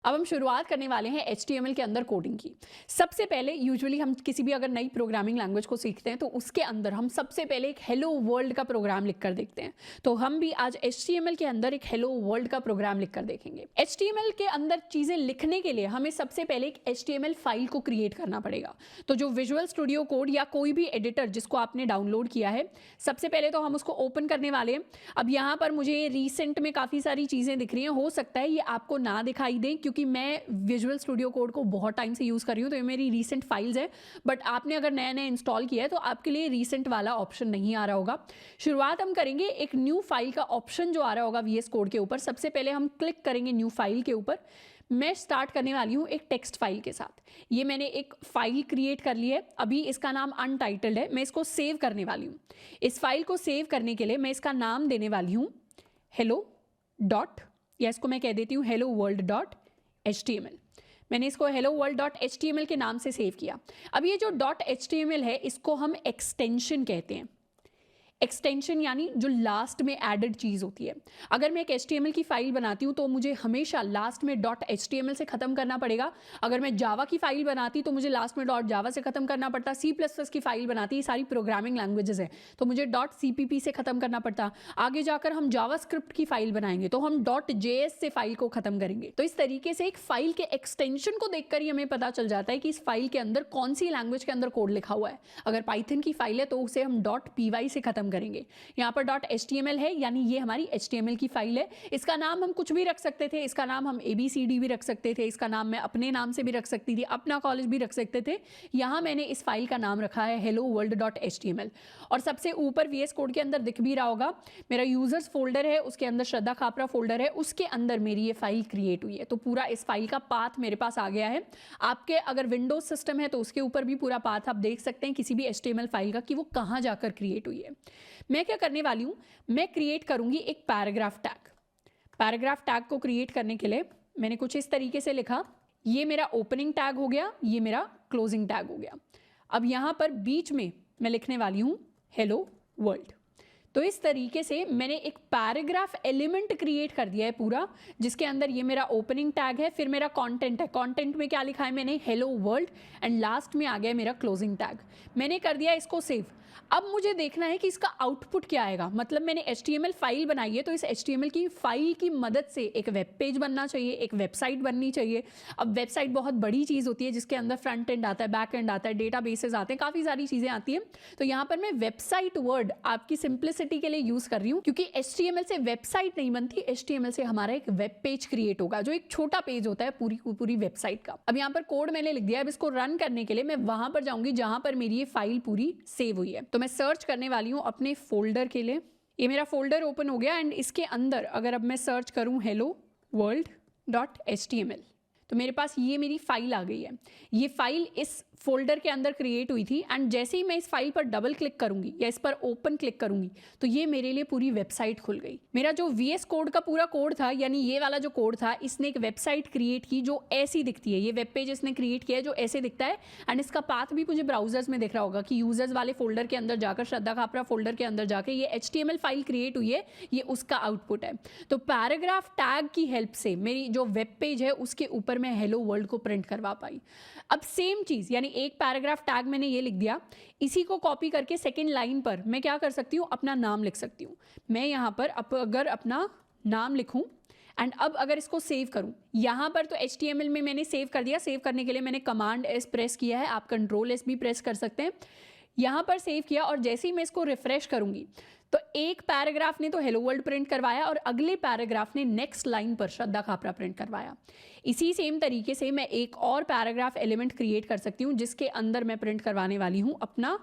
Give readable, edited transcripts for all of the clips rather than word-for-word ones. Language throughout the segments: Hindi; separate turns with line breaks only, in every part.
अब हम शुरुआत करने वाले हैं HTML के अंदर कोडिंग की। सबसे पहले यूजुअली हम किसी भी अगर नई प्रोग्रामिंग लैंग्वेज को सीखते हैं तो उसके अंदर हम सबसे पहले एक हेलो वर्ल्ड का प्रोग्राम लिखकर देखते हैं। तो हम भी आज HTML के अंदर एक हेलो वर्ल्ड का प्रोग्राम लिखकर देखेंगे। HTML के अंदर चीज़ें लिखने के लिए हमें सबसे पहले एक HTML फाइल को क्रिएट करना पड़ेगा। तो जो विजुअल स्टूडियो कोड या कोई भी एडिटर जिसको आपने डाउनलोड किया है, सबसे पहले तो हम उसको ओपन करने वाले हैं। अब यहाँ पर मुझे रिसेंट में काफ़ी सारी चीज़ें दिख रही हैं, हो सकता है ये आपको ना दिखाई दें क्योंकि मैं विजुअल स्टूडियो कोड को बहुत टाइम से यूज़ कर रही हूँ, तो ये मेरी रीसेंट फाइल्स है। बट आपने अगर नया नया इंस्टॉल किया है तो आपके लिए रीसेंट वाला ऑप्शन नहीं आ रहा होगा। शुरुआत हम करेंगे एक न्यू फाइल का ऑप्शन जो आ रहा होगा VS कोड के ऊपर। सबसे पहले हम क्लिक करेंगे न्यू फाइल के ऊपर। मैं स्टार्ट करने वाली हूँ एक टेक्स्ट फाइल के साथ। ये मैंने एक फाइल क्रिएट कर ली है, अभी इसका नाम अनटाइटल्ड है। मैं इसको सेव करने वाली हूँ। इस फाइल को सेव करने के लिए मैं इसका नाम देने वाली हूँ हेलो डॉट, या इसको मैं कह देती हूँ हेलो वर्ल्ड डॉट HTML। मैंने इसको hello world डॉट HTML के नाम से सेव किया। अब ये जो डॉट HTML है इसको हम एक्सटेंशन कहते हैं। एक्सटेंशन यानी जो लास्ट में एडेड चीज़ होती है। अगर मैं एक HTML की फाइल बनाती हूँ तो मुझे हमेशा लास्ट में डॉट HTML से ख़त्म करना पड़ेगा। अगर मैं जावा की फाइल बनाती तो मुझे लास्ट में डॉट जावा से ख़त्म करना पड़ता। C++ की फाइल बनाती, ये सारी प्रोग्रामिंग लैंग्वेजेस है, तो मुझे डॉट CPP से ख़त्म करना पड़ता। आगे जाकर हम जावास्क्रिप्ट की फाइल बनाएंगे तो हम डॉट JS से फाइल को ख़त्म करेंगे। तो इस तरीके से एक फाइल के एक्सटेंशन को देखकर ही हमें पता चल जाता है कि इस फाइल के अंदर कौन सी लैंग्वेज के अंदर कोड लिखा हुआ है। अगर पाइथन की फाइल है तो उसे हम डॉट py से ख़त्म करेंगे। यहाँ पर डॉट HTML है यानी ये हमारी HTML की फाइल है। इसका नाम हम कुछ भी रख सकते थे, इसका नाम हम ABCD भी रख सकते थे, इसका नाम मैं अपने नाम से भी रख सकती थी, अपना कॉलेज भी रख सकते थे। यहाँ मैंने इस फाइल का नाम रखा है hello world डॉट HTML। और सबसे ऊपर VS कोड के अंदर दिख भी रहा होगा मेरा यूजर्स फोल्डर है, उसके अंदर श्रद्धा खापरा फोल्डर है, उसके अंदर मेरी ये फाइल क्रिएट हुई है। तो पूरा इस फाइल का पाथ मेरे पास आ गया है। आपके अगर विंडोज सिस्टम है तो उसके ऊपर भी पूरा पाथ आप देख सकते हैं किसी भी HTML फाइल का कि वो कहाँ जाकर क्रिएट हुई है। मैं क्या करने वाली हूँ, मैं क्रिएट करूँगी एक पैराग्राफ टैग। पैराग्राफ टैग को क्रिएट करने के लिए मैंने कुछ इस तरीके से लिखा, ये मेरा ओपनिंग टैग हो गया, ये मेरा क्लोजिंग टैग हो गया। अब यहाँ पर बीच में मैं लिखने वाली हूँ हेलो वर्ल्ड। तो इस तरीके से मैंने एक पैराग्राफ एलिमेंट क्रिएट कर दिया है पूरा, जिसके अंदर ये मेरा ओपनिंग टैग है, फिर मेरा कंटेंट है। कंटेंट में क्या लिखा है मैंने हेलो वर्ल्ड, एंड लास्ट में आ गया मेरा क्लोजिंग टैग। मैंने कर दिया इसको सेव। अब मुझे देखना है कि इसका आउटपुट क्या आएगा। मतलब मैंने HTML फाइल बनाई है तो इस HTML की फाइल की मदद से एक वेब पेज बनना चाहिए, एक वेबसाइट बननी चाहिए। अब वेबसाइट बहुत बड़ी चीज़ होती है जिसके अंदर फ्रंट एंड आता है, बैक एंड आता है, डेटाबेसेस आते हैं, काफ़ी सारी चीज़ें आती हैं। तो यहाँ पर मैं वेबसाइट वर्ड आपकी सिंप्लिसिटी के लिए यूज़ कर रही हूँ क्योंकि HTML से वेबसाइट नहीं बनती, HTML से हमारा एक वेब पेज क्रिएट होगा जो एक छोटा पेज होता है पूरी वेबसाइट का। अब यहाँ पर कोड मैंने लिख दिया। अब इसको रन करने के लिए मैं वहां पर जाऊंगी जहां पर मेरी ये फाइल पूरी सेव हुई है। तो मैं सर्च करने वाली हूँ अपने फोल्डर के लिए। ये मेरा फोल्डर ओपन हो गया एंड इसके अंदर अगर अब मैं सर्च करूँ हेलो वर्ल्ड डॉट HTML तो मेरे पास ये मेरी फाइल आ गई है। ये फाइल इस फोल्डर के अंदर क्रिएट हुई थी एंड जैसे ही मैं इस फाइल पर डबल क्लिक करूंगी या इस पर ओपन क्लिक करूंगी तो ये मेरे लिए पूरी वेबसाइट खुल गई। मेरा जो VS कोड का पूरा कोड था, यानी ये वाला जो कोड था, इसने एक वेबसाइट क्रिएट की जो ऐसी दिखती है। ये वेब पेज इसने क्रिएट किया है जो ऐसे दिखता है एंड इसका पाथ भी मुझे ब्राउजर्स में दिख रहा होगा कि यूजर्स वाले फोल्डर के अंदर जाकर, श्रद्धा खापरा फोल्डर के अंदर जाकर ये HTML फाइल क्रिएट हुई है, ये उसका आउटपुट है। तो पैराग्राफ टैग की हेल्प से मेरी जो वेब पेज है उसके ऊपर मैं हेलो वर्ल्ड को प्रिंट करवा पाई। अब सेम चीज़ यानी एक पैराग्राफ टैग मैंने ये लिख दिया, इसी को कॉपी करके सेकेंड लाइन पर मैं क्या कर सकती हूँ, अपना नाम लिख सकती हूँ। मैं यहाँ पर अगर अपना नाम लिखूँ एंड अब अगर इसको सेव करूँ, यहाँ पर तो HTML में मैंने सेव कर दिया। सेव करने के लिए मैंने कमांड S प्रेस किया है, आप कंट्रोल S भी प्रेस कर सकते हैं। यहाँ पर सेव किया और जैसे ही मैं इसको रिफ्रेश करूँगी तो एक पैराग्राफ ने तो हेलो वर्ल्ड प्रिंट करवाया और अगले पैराग्राफ ने नेक्स्ट लाइन पर श्रद्धा खापरा प्रिंट करवाया। इसी सेम तरीके से मैं एक और पैराग्राफ एलिमेंट क्रिएट कर सकती हूँ जिसके अंदर मैं प्रिंट करवाने वाली हूँ अपना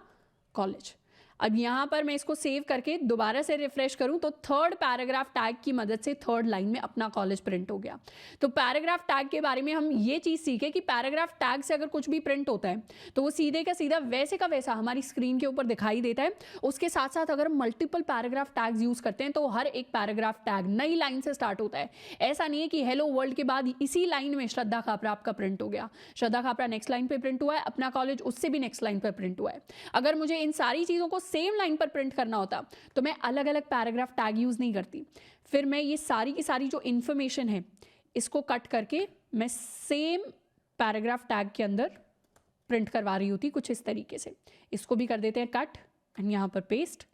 कॉलेज। अब यहाँ पर मैं इसको सेव करके दोबारा से रिफ्रेश करूँ तो थर्ड पैराग्राफ टैग की मदद से थर्ड लाइन में अपना कॉलेज प्रिंट हो गया। तो पैराग्राफ टैग के बारे में हम ये चीज़ सीखे कि पैराग्राफ टैग से अगर कुछ भी प्रिंट होता है तो वो सीधे का सीधा वैसे का वैसा हमारी स्क्रीन के ऊपर दिखाई देता है। उसके साथ साथ अगर हम मल्टीपल पैराग्राफ टैग्स यूज़ करते हैं तो हर एक पैराग्राफ टैग नई लाइन से स्टार्ट होता है। ऐसा नहीं है कि हेलो वर्ल्ड के बाद इसी लाइन में श्रद्धा खापरा आपका प्रिंट हो गया, श्रद्धा खापरा नेक्स्ट लाइन पर प्रिंट हुआ है, अपना कॉलेज उससे भी नेक्स्ट लाइन पर प्रिंट हुआ है। अगर मुझे इन सारी चीज़ों को सेम लाइन पर प्रिंट करना होता तो मैं अलग अलग पैराग्राफ टैग यूज नहीं करती। फिर मैं ये सारी की सारी जो इन्फॉर्मेशन है इसको कट करके मैं सेम पैराग्राफ टैग के अंदर प्रिंट करवा रही होती कुछ इस तरीके से। इसको भी कर देते हैं कट एंड यहाँ पर पेस्ट,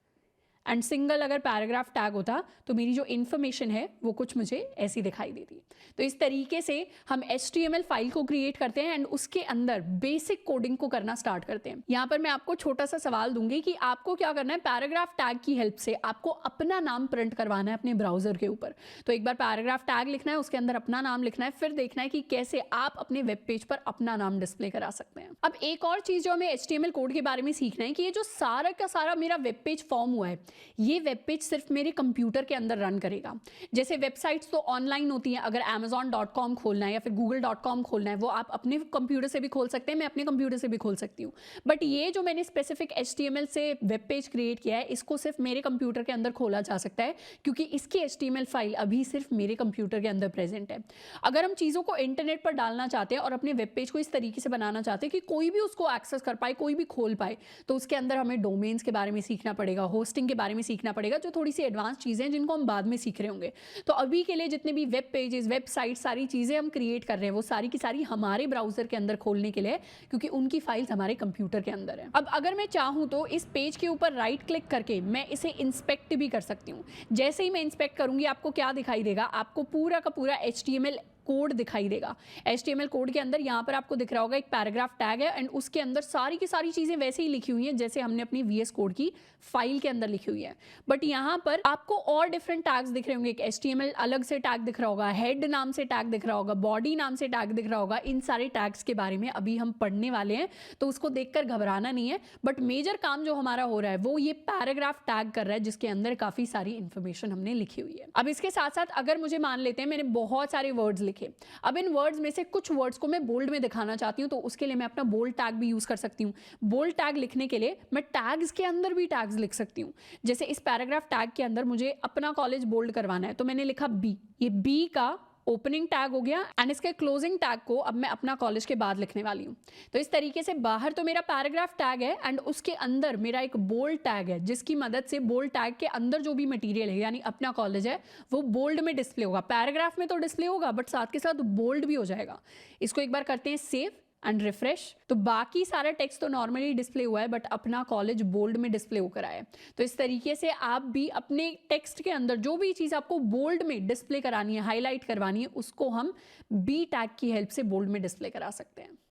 एंड सिंगल अगर पैराग्राफ टैग होता तो मेरी जो इन्फॉर्मेशन है वो कुछ मुझे ऐसी दिखाई देती। तो इस तरीके से हम HTML फाइल को क्रिएट करते हैं एंड उसके अंदर बेसिक कोडिंग को करना स्टार्ट करते हैं। यहाँ पर मैं आपको छोटा सा सवाल दूंगी कि आपको क्या करना है, पैराग्राफ टैग की हेल्प से आपको अपना नाम प्रिंट करवाना है अपने ब्राउजर के ऊपर। तो एक बार पैराग्राफ टैग लिखना है, उसके अंदर अपना नाम लिखना है, फिर देखना है कि कैसे आप अपने वेब पेज पर अपना नाम डिस्प्ले करा सकते हैं। अब एक और चीज जो हमें HTML कोड के बारे में सीखना है कि ये जो सारा का सारा मेरा वेब पेज फॉर्म हुआ है, ये वेब पेज सिर्फ मेरे कंप्यूटर के अंदर रन करेगा। जैसे वेबसाइट्स तो ऑनलाइन होती हैं, अगर amazon.com खोलना है या फिर google.com खोलना है, वो आप अपने कंप्यूटर से भी खोल सकते हैं, मैं अपने कंप्यूटर से भी खोल सकती हूँ। बट ये जो मैंने स्पेसिफिक HTML से वेब पेज क्रिएट किया है, इसको सिर्फ मेरे कंप्यूटर के अंदर खोला जा सकता है क्योंकि इसकी HTML फाइल अभी सिर्फ मेरे कंप्यूटर के अंदर प्रेजेंट है। अगर हम चीज़ों को इंटरनेट पर डालना चाहते हैं और अपने वेब पेज को इस तरीके से बनाना चाहते हैं कि कोई भी उसको एक्सेस कर पाए, कोई भी खोल पाए, तो उसके अंदर हमें डोमेन्स के बारे में सीखना पड़ेगा, होस्टिंग के बारे में सीखना पड़ेगा, जो थोड़ी सी एडवांस चीज़ें हैं जिनको हम बाद में सीख रहे होंगे। तो अभी के लिए जितने भी वेब पेजेस, वेबसाइट, सारी चीज़ें हम क्रिएट कर रहे हैं, वो सारी की सारी हमारे ब्राउजर के अंदर खोलने के लिए, क्योंकि उनकी फाइल्स हमारे कंप्यूटर के अंदर है। अब अगर मैं चाहूँ तो इस पेज के ऊपर राइट क्लिक करके मैं इसे इंस्पेक्ट भी कर सकती हूँ। जैसे ही मैं इंस्पेक्ट करूँगी, आपको क्या दिखाई देगा, आपको पूरा का पूरा HTML कोड दिखाई देगा। HTML कोड के अंदर यहाँ पर आपको दिख रहा होगा एक पैराग्राफ टैग है एंड उसके अंदर सारी की सारी चीज़ें वैसे ही लिखी हुई हैं जैसे हमने अपनी VS कोड की फाइल के अंदर लिखी हुई है। बट यहाँ पर आपको और डिफरेंट टैग्स दिख रहे होंगे। एक HTML अलग से टैग दिख रहा होगा, हेड नाम से टैग दिख रहा होगा, बॉडी नाम से टैग दिख रहा होगा। इन सारे टैग्स के बारे में अभी हम पढ़ने वाले हैं, तो उसको देखकर घबराना नहीं है। बट मेजर काम जो हमारा हो रहा है वो ये पैराग्राफ टैग कर रहा है, जिसके अंदर काफ़ी सारी इंफॉर्मेशन हमने लिखी हुई है। अब इसके साथ साथ अगर मुझे मान लेते हैं मैंने बहुत सारे वर्ड्स लिखे, अब इन वर्ड्स में से कुछ वर्ड्स को मैं बोल्ड में दिखाना चाहती हूँ, तो उसके लिए मैं अपना बोल्ड टैग भी यूज कर सकती हूँ। बोल्ड टैग लिखने के लिए मैं टैग्स के अंदर भी टैग्स लिख सकती हूँ। जैसे इस पैराग्राफ टैग के अंदर मुझे अपना कॉलेज बोल्ड करवाना है, तो मैंने लिखा बी। ये बी का ओपनिंग टैग हो गया एंड इसके क्लोजिंग टैग को अब मैं अपना कॉलेज के बाद लिखने वाली हूँ। तो इस तरीके से बाहर तो मेरा पैराग्राफ टैग है एंड उसके अंदर मेरा एक बोल्ड टैग है, जिसकी मदद से बोल्ड टैग के अंदर जो भी मटेरियल है यानी अपना कॉलेज है वो बोल्ड में डिस्प्ले होगा। पैराग्राफ में तो डिस्प्ले होगा बट साथ के साथ बोल्ड भी हो जाएगा। इसको एक बार करते हैं सेव एंड रिफ्रेश, तो बाकी सारा टेक्स्ट तो नॉर्मली डिस्प्ले हुआ है बट अपना कॉलेज बोल्ड में डिस्प्ले होकर आया है। तो इस तरीके से आप भी अपने टेक्स्ट के अंदर जो भी चीज़ आपको बोल्ड में डिस्प्ले करानी है, हाईलाइट करवानी है, उसको हम बी टैग की हेल्प से बोल्ड में डिस्प्ले करा सकते हैं।